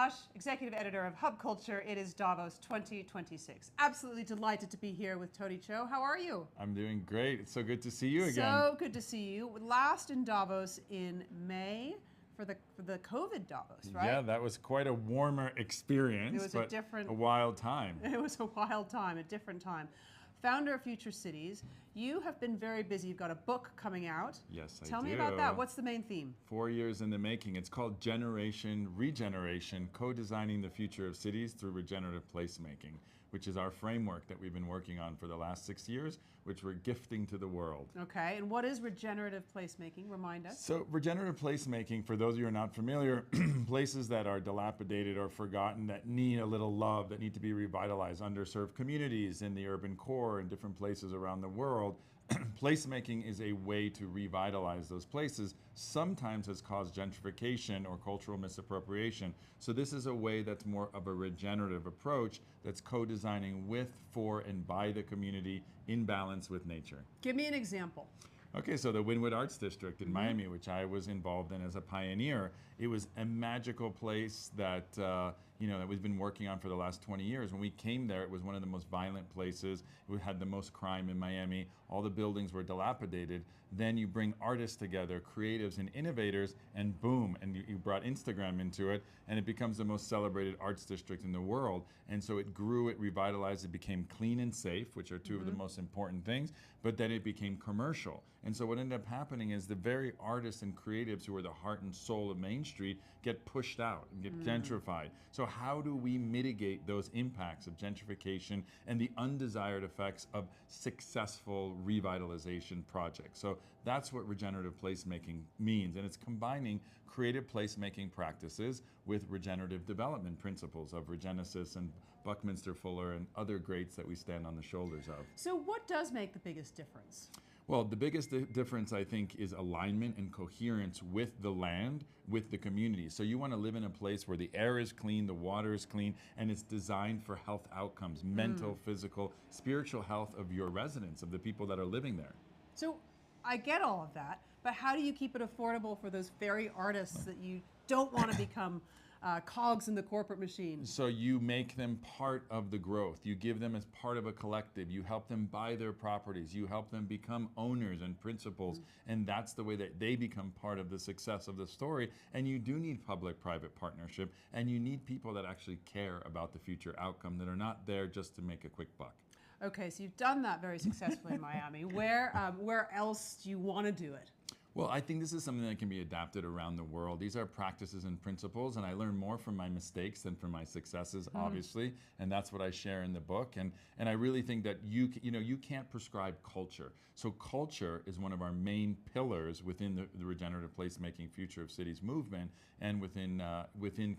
Lush, Executive Editor of Hubculture. It is Davos 2026. Absolutely delighted to be here with Tony Cho. How are you? I'm doing great. It's so good to see you again. So good to see you. Last in Davos in May for the COVID Davos, right? Yeah, that was quite a warmer experience. It was a wild time. It was a wild time, a different time. Founder of Future Cities, you have been very busy. You've got a book coming out. Yes, I do. Tell me about that. What's the main theme? 4 years in the making. It's called Generation Regeneration, Co-Designing the Future of Cities Through Regenerative Placemaking, which is our framework that we've been working on for the last 6 years, which we're gifting to the world. Okay, and what is regenerative placemaking? Remind us. So regenerative placemaking, for those of you who are not familiar, places that are dilapidated or forgotten, that need a little love, that need to be revitalized, underserved communities in the urban core and different places around the world. Placemaking is a way to revitalize those places, sometimes has caused gentrification or cultural misappropriation. So this is a way that's more of a regenerative approach that's co-designing with, for, and by the community in balance with nature. Give me an example. Okay, so the Wynwood Arts District in Miami, which I was involved in as a pioneer, it was a magical place that that we've been working on for the last 20 years. When we came there, it was one of the most violent places. It had the most crime in Miami. All the buildings were dilapidated. Then you bring artists together, creatives and innovators, and boom, and you brought Instagram into it, and it becomes the most celebrated arts district in the world. And so it grew, it revitalized, it became clean and safe, which are two of the most important things, but then it became commercial. And so what ended up happening is the very artists and creatives who are the heart and soul of Main Street get pushed out and get gentrified. So how do we mitigate those impacts of gentrification and the undesired effects of successful revitalization projects? So that's what regenerative placemaking means. And it's combining creative placemaking practices with regenerative development principles of Regenesis and Buckminster Fuller and other greats that we stand on the shoulders of. So what does make the biggest difference? Well, the biggest difference, I think, is alignment and coherence with the land, with the community. So you want to live in a place where the air is clean, the water is clean, and it's designed for health outcomes, mental, physical, spiritual health of your residents, of the people that are living there. So I get all of that, but how do you keep it affordable for those very artists that you don't want to become cogs in the corporate machine? So you make them part of the growth. You give them as part of a collective. You help them buy their properties. You help them become owners and principals. And that's the way that they become part of the success of the story. And you do need public-private partnership. And you need people that actually care about the future outcome, that are not there just to make a quick buck. Okay, so you've done that very successfully in Miami. Where else do you want to do it? Well, I think this is something that can be adapted around the world. These are practices and principles, and I learn more from my mistakes than from my successes, obviously, and that's what I share in the book. And I really think that you can't prescribe culture. So culture is one of our main pillars within the regenerative placemaking future of cities movement, and within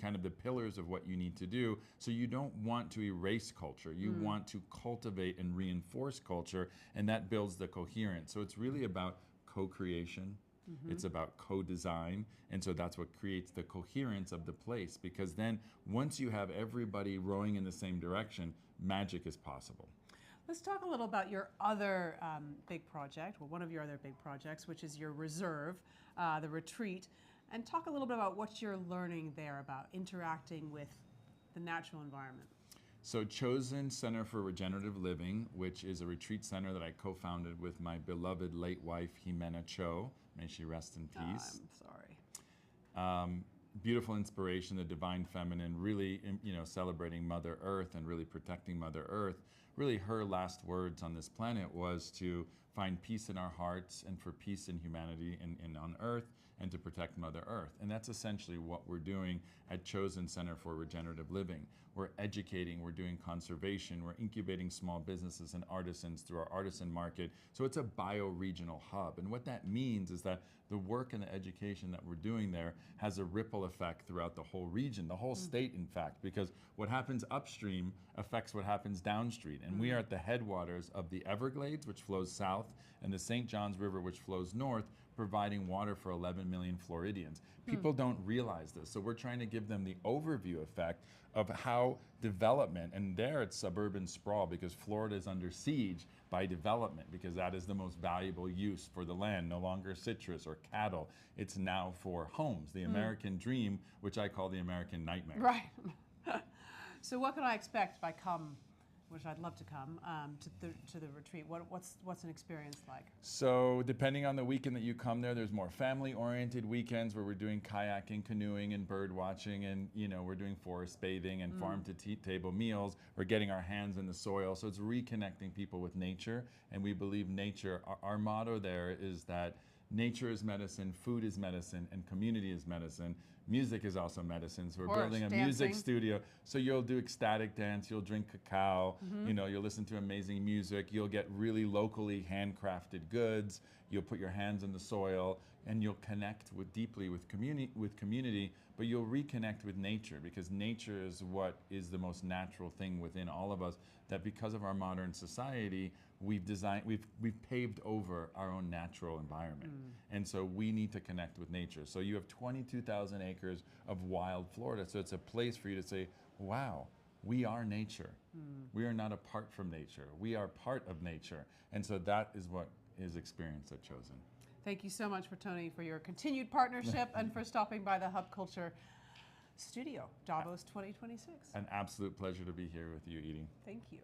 kind of the pillars of what you need to do. So you don't want to erase culture. You want to cultivate and reinforce culture, and that builds the coherence. So it's really about co-creation. It's about co-design, and so that's what creates the coherence of the place, because then once you have everybody rowing in the same direction, magic is possible. Let's talk a little about your other big project, well, one of your other big projects, which is your reserve, the retreat, and talk a little bit about what you're learning there about interacting with the natural environment. So Chosen Center for Regenerative Living, which is a retreat center that I co-founded with my beloved late wife, Jimena Cho. May she rest in peace. I'm sorry. Beautiful inspiration, the divine feminine, really celebrating Mother Earth and really protecting Mother Earth. Really her last words on this planet was to find peace in our hearts and for peace in humanity and on Earth, and to protect Mother Earth. And that's essentially what we're doing at Chosen Center for Regenerative Living. We're educating, we're doing conservation, we're incubating small businesses and artisans through our artisan market. So it's a bio-regional hub. And what that means is that the work and the education that we're doing there has a ripple effect throughout the whole region, the whole state, in fact, because what happens upstream affects what happens downstream. And we are at the headwaters of the Everglades, which flows south, and the St. Johns River, which flows north, providing water for 11 million Floridians. People don't realize this. So we're trying to give them the overview effect of how development, and there it's suburban sprawl because Florida is under siege by development because that is the most valuable use for the land, no longer citrus or cattle. It's now for homes, the American dream, which I call the American nightmare. Right. So what can I expect if I come, which I'd love to come, to the retreat? What's an experience like? So depending on the weekend that you come there's more family-oriented weekends where we're doing kayaking, canoeing, and bird watching, and we're doing forest bathing and farm-to-table meals. We're getting our hands in the soil, so it's reconnecting people with nature. And we believe nature. Our motto there is that nature is medicine, food is medicine, and community is medicine. Music is also medicine, so we're building a music studio. So you'll do ecstatic dance, you'll drink cacao, you'll listen to amazing music, you'll get really locally handcrafted goods, you'll put your hands in the soil, and you'll connect deeply with community, but you'll reconnect with nature because nature is what is the most natural thing within all of us, that because of our modern society, we've paved over our own natural environment. And so we need to connect with nature. So you have 22,000 acres of wild Florida. So it's a place for you to say, wow, we are nature. We are not apart from nature. We are part of nature. And so that is what is experienced at Chosen. Thank you so much, Tony, for your continued partnership and for stopping by the Hubculture studio, Davos 2026. An absolute pleasure to be here with you, Edie. Thank you.